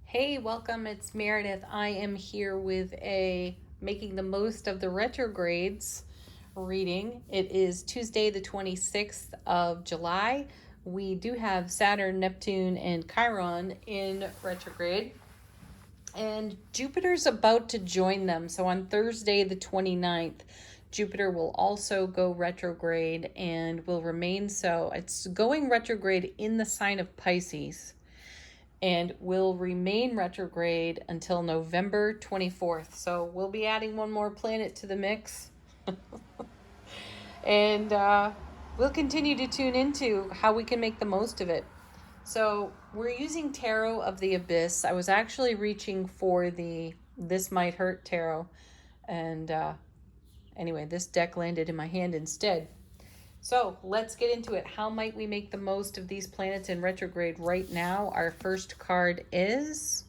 Hey, welcome. It's Meredith. I am here with a Making the Most of the Retrogrades reading. It is Tuesday, the 26th of July. We do have Saturn, Neptune, and Chiron in retrograde, and Jupiter's about to join them. So on Thursday, the 29th, Jupiter will also go retrograde and will remain so. It's going retrograde in the sign of Pisces and will remain retrograde until November 24th. So we'll be adding one more planet to the mix. And we'll continue to tune into how we can make the most of it. So we're using Tarot of the Abyss. I was actually reaching for the This Might Hurt tarot. And anyway, this deck landed in my hand instead. So let's get into it. How might we make the most of these planets in retrograde right now? Our first card is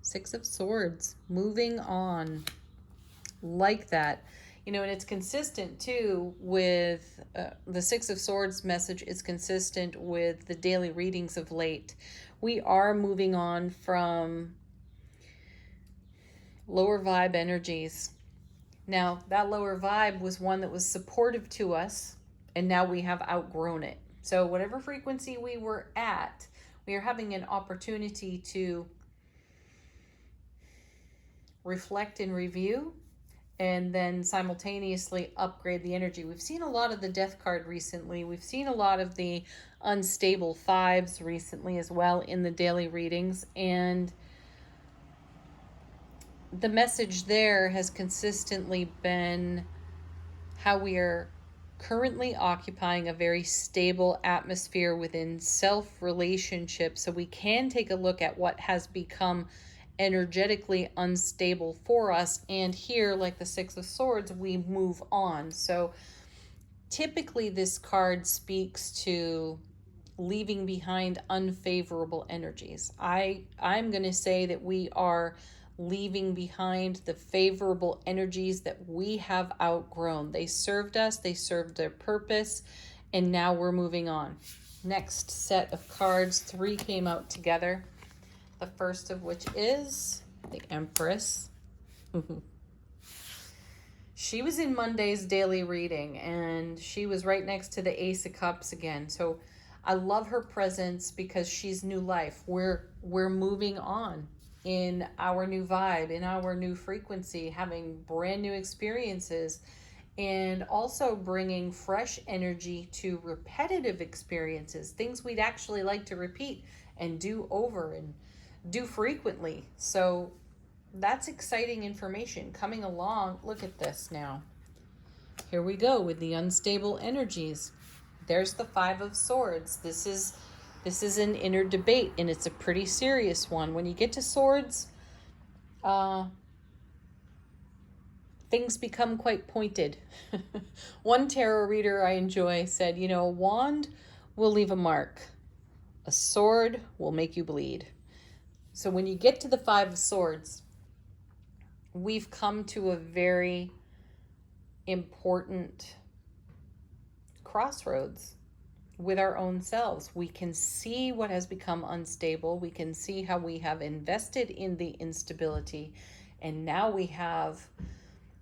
Six of Swords. Moving on. Like that. You know, and it's consistent too with the Six of Swords message is consistent with the daily readings of late. We are moving on from lower vibe energies. Now, that lower vibe was one that was supportive to us, and now we have outgrown it. So whatever frequency we were at, we are having an opportunity to reflect and review, and then simultaneously upgrade the energy. We've seen a lot of the Death card recently. We've seen a lot of the unstable fives recently as well in the daily readings, and the message there has consistently been how we are currently occupying a very stable atmosphere within self-relationships, so we can take a look at what has become energetically unstable for us, and here, like the Six of Swords, we move on. So typically this card speaks to leaving behind unfavorable energies. I'm going to say that we are leaving behind the favorable energies that we have outgrown. They served us, they served their purpose, and now we're moving on. Next set of cards, 3 came out together. The first of which is the Empress. She was in Monday's daily reading, and she was right next to the Ace of Cups again. So I love her presence because she's new life. We're moving on in our new vibe, in our new frequency, having brand new experiences, and also bringing fresh energy to repetitive experiences, things we'd actually like to repeat and do over and do frequently. So that's exciting information coming along. Look at this now. Here we go with the unstable energies. There's the Five of Swords. This is an inner debate, and it's a pretty serious one. When you get to swords, things become quite pointed. One tarot reader I enjoy said, you know, a wand will leave a mark. A sword will make you bleed. So when you get to the Five of Swords, we've come to a very important crossroads with our own selves. We can see what has become unstable. We can see how we have invested in the instability. And now we have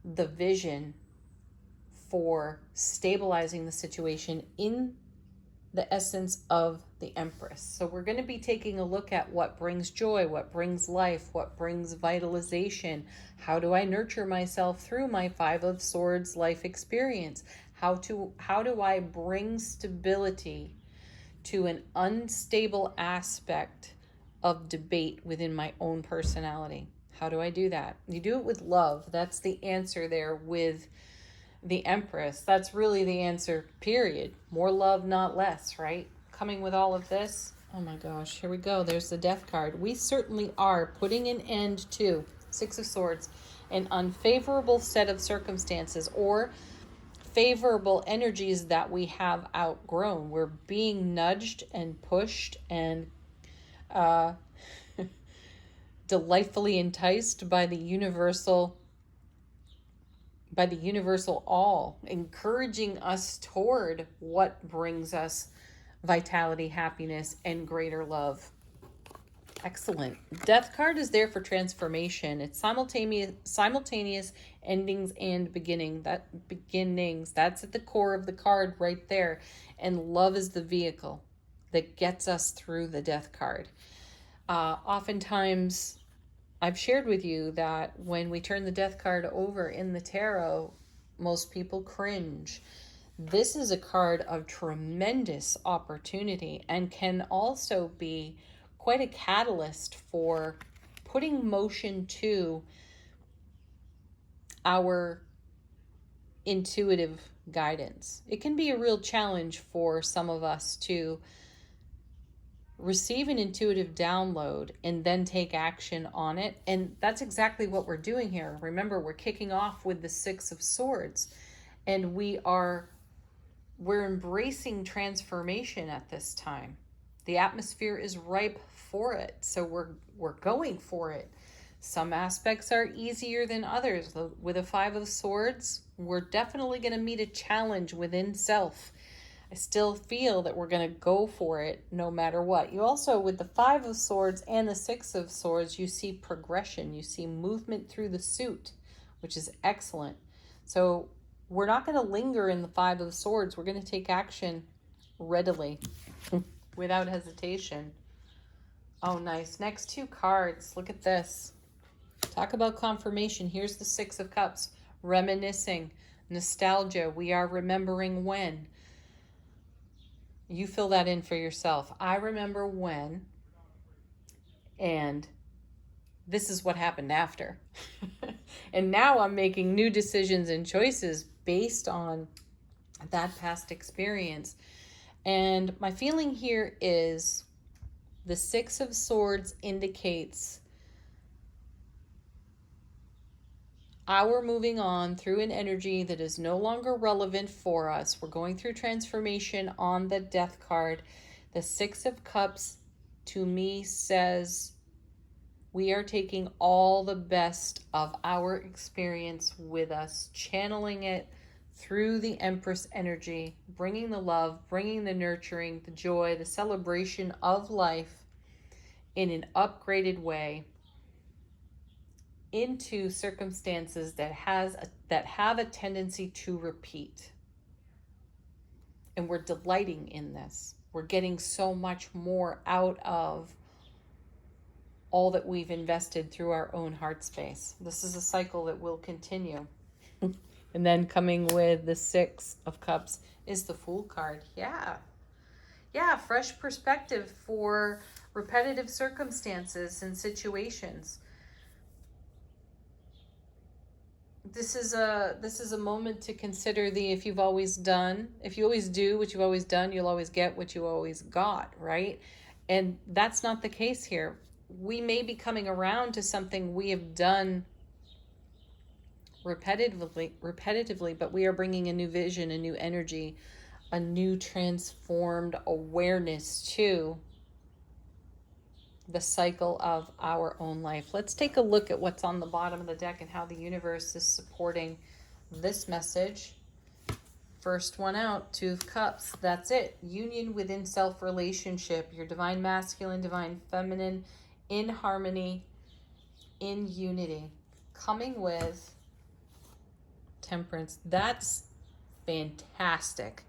the vision for stabilizing the situation in the essence of the Empress. So we're going to be taking a look at what brings joy, what brings life, what brings vitalization. How do I nurture myself through my Five of Swords life experience? How do I bring stability to an unstable aspect of debate within my own personality? How do I do that? You do it with love. That's the answer there with the Empress. That's really the answer, period. More love, not less, right? Coming with all of this. Oh my gosh, here we go. There's the Death card. We certainly are putting an end to Six of Swords, an unfavorable set of circumstances or favorable energies that we have outgrown. We're being nudged and pushed and delightfully enticed by the universal all, encouraging us toward what brings us vitality, happiness, and greater love. Excellent. Death card is there for transformation. It's simultaneous endings and beginnings. That's at the core of the card right there. And love is the vehicle that gets us through the death card. Oftentimes, I've shared with you that when we turn the death card over in the tarot, most people cringe. This is a card of tremendous opportunity and can also be quite a catalyst for putting motion to our intuitive guidance. It can be a real challenge for some of us to receive an intuitive download and then take action on it. And that's exactly what we're doing here. Remember, we're kicking off with the Six of Swords, and we're embracing transformation at this time. The atmosphere is ripe for it, so we're going for it. Some aspects are easier than others. With a Five of Swords, we're definitely going to meet a challenge within self. I still feel that we're going to go for it no matter what. You also, with the Five of Swords and the Six of Swords, you see progression. You see movement through the suit, which is excellent. So we're not going to linger in the Five of Swords. We're going to take action readily, without hesitation. Oh, nice. Next two cards. Look at this. Talk about confirmation. Here's the Six of Cups. Reminiscing. Nostalgia. We are remembering when. You fill that in for yourself. I remember when, and this is what happened after. And now I'm making new decisions and choices based on that past experience. And my feeling here is the Six of Swords indicates our moving on through an energy that is no longer relevant for us. We're going through transformation on the Death card. The Six of Cups, to me, says we are taking all the best of our experience with us, channeling it through the Empress energy, bringing the love, bringing the nurturing, the joy, the celebration of life in an upgraded way into circumstances that have a tendency to repeat. And we're delighting in this. We're getting so much more out of all that we've invested through our own heart space. This is a cycle that will continue. And then coming with the Six of Cups is the Fool card. Yeah, fresh perspective for repetitive circumstances and situations. This is a moment to consider if you always do what you've always done, you'll always get what you always got, right? And that's not the case here. We may be coming around to something we have done repetitively, but we are bringing a new vision, a new energy, a new transformed awareness to the cycle of our own life. Let's take a look at what's on the bottom of the deck and how the universe is supporting this message. First one out, Two of Cups. That's it. Union within self relationship. Your divine masculine, divine feminine, in harmony, in unity. Coming with Temperance. That's fantastic.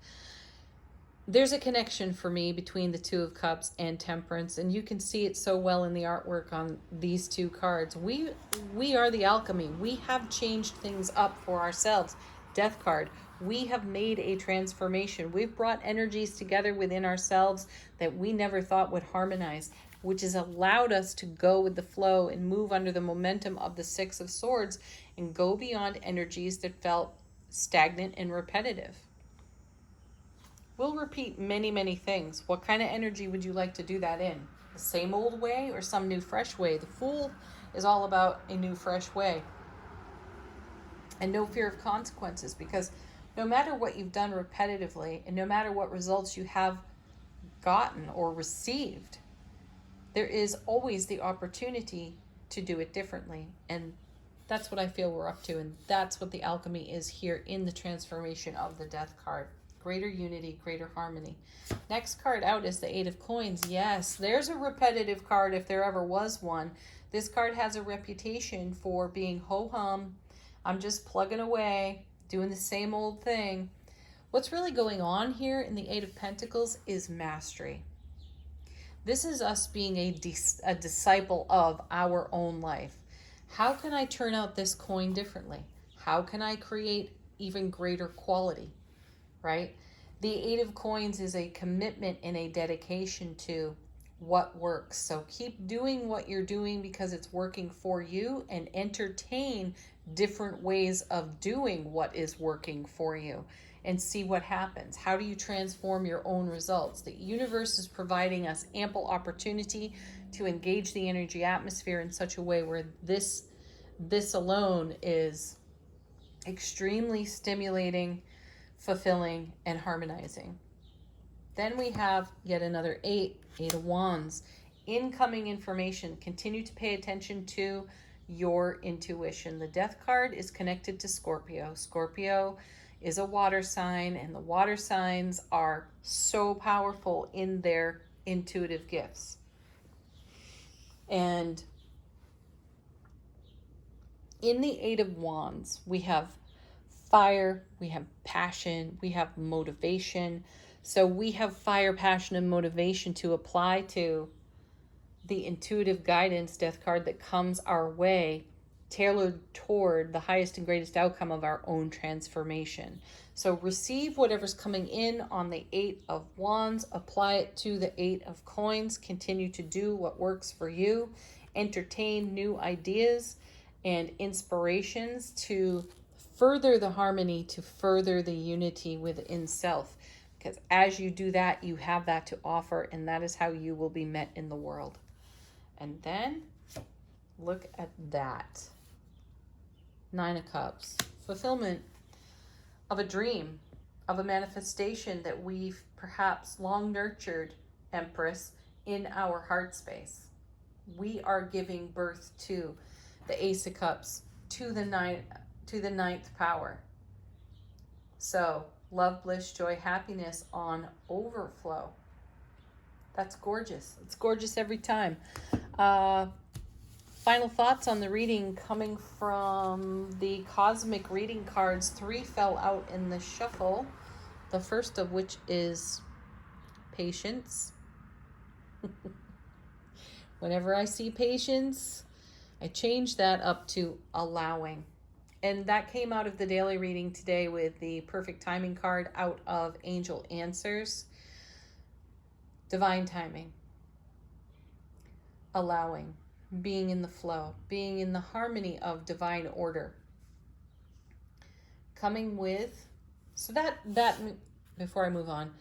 There's a connection for me between the Two of Cups and Temperance, and you can see it so well in the artwork on these two cards. We are the alchemy. We have changed things up for ourselves. Death card. We have made a transformation. We've brought energies together within ourselves that we never thought would harmonize, which has allowed us to go with the flow and move under the momentum of the Six of Swords and go beyond energies that felt stagnant and repetitive. We'll repeat many, many things. What kind of energy would you like to do that in? The same old way or some new, fresh way? The Fool is all about a new, fresh way. And no fear of consequences, because no matter what you've done repetitively and no matter what results you have gotten or received, there is always the opportunity to do it differently. And that's what I feel we're up to. And that's what the alchemy is here in the transformation of the Death card. greater unity, greater harmony. Next card out is the Eight of Coins. Yes, there's a repetitive card if there ever was one. This card has a reputation for being ho-hum. I'm just plugging away, doing the same old thing. What's really going on here in the Eight of Pentacles is mastery. This is us being a disciple of our own life. How can I turn out this coin differently? How can I create even greater quality, right? The Eight of Coins is a commitment and a dedication to what works. So keep doing what you're doing because it's working for you, and entertain different ways of doing what is working for you and see what happens. How do you transform your own results? The universe is providing us ample opportunity to engage the energy atmosphere in such a way where this alone is extremely stimulating, fulfilling, and harmonizing. Then we have yet another Eight of Wands. Incoming information. Continue to pay attention to your intuition. The Death card is connected to Scorpio. Scorpio is a water sign, and the water signs are so powerful in their intuitive gifts. And in the Eight of Wands, we have fire, we have passion, we have motivation. So we have fire, passion, and motivation to apply to the intuitive guidance Death card that comes our way, tailored toward the highest and greatest outcome of our own transformation. So receive whatever's coming in on the Eight of Wands, apply it to the Eight of Coins, continue to do what works for you, entertain new ideas and inspirations to further the harmony, to further the unity within self. Because as you do that, you have that to offer, and that is how you will be met in the world. And then look at that. Nine of Cups. Fulfillment of a dream, of a manifestation that we've perhaps long nurtured, Empress, in our heart space. We are giving birth to the Ace of Cups, to the ninth power. So love, bliss, joy, happiness on overflow. That's gorgeous. It's gorgeous every time. Final thoughts on the reading coming from the cosmic reading cards. 3 fell out in the shuffle. The first of which is patience. Whenever I see patience, I change that up to allowing. And that came out of the daily reading today with the perfect timing card out of Angel Answers. Divine timing. Allowing. Being in the flow. Being in the harmony of divine order. Coming with... So that before I move on,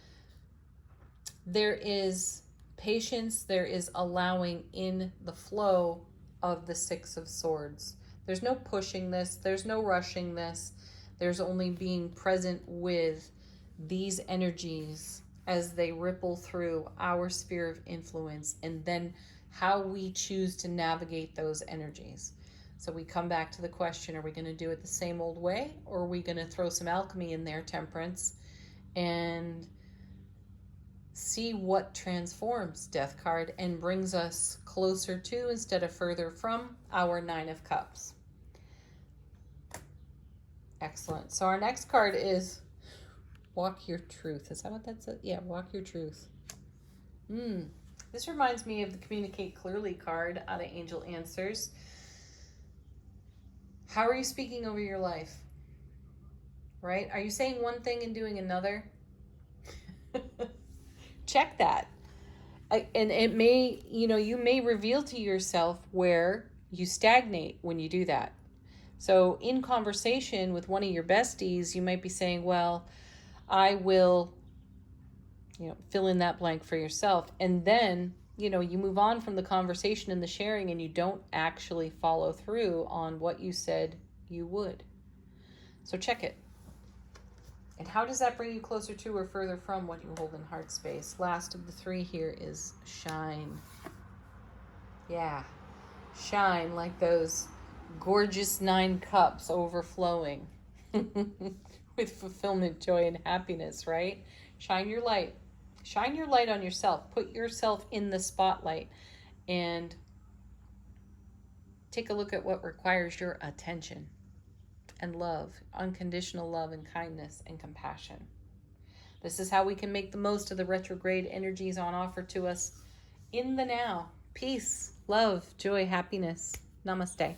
there is patience, there is allowing in the flow of the Six of Swords. There's no pushing this. There's no rushing this. There's only being present with these energies as they ripple through our sphere of influence, and then how we choose to navigate those energies. So we come back to the question, are we going to do it the same old way, or are we going to throw some alchemy in there, Temperance, and see what transforms, Death card, and brings us closer to instead of further from our Nine of Cups. Excellent. So our next card is Walk Your Truth. Is that what that says? Yeah, Walk Your Truth. This reminds me of the Communicate Clearly card out of Angel Answers. How are you speaking over your life? Right? Are you saying one thing and doing another? Check that. And it may, you may reveal to yourself where you stagnate when you do that. So in conversation with one of your besties, you might be saying, well, I will, fill in that blank for yourself. And then, you move on from the conversation and the sharing, and you don't actually follow through on what you said you would. So check it. And how does that bring you closer to or further from what you hold in heart space? Last of the 3 here is shine. Yeah, shine like those gorgeous 9 cups overflowing. with fulfillment, joy, and happiness, right? Shine your light. Shine your light on yourself. Put yourself in the spotlight and take a look at what requires your attention and love, unconditional love and kindness and compassion. This is how we can make the most of the retrograde energies on offer to us in the now. Peace, love, joy, happiness. Namaste.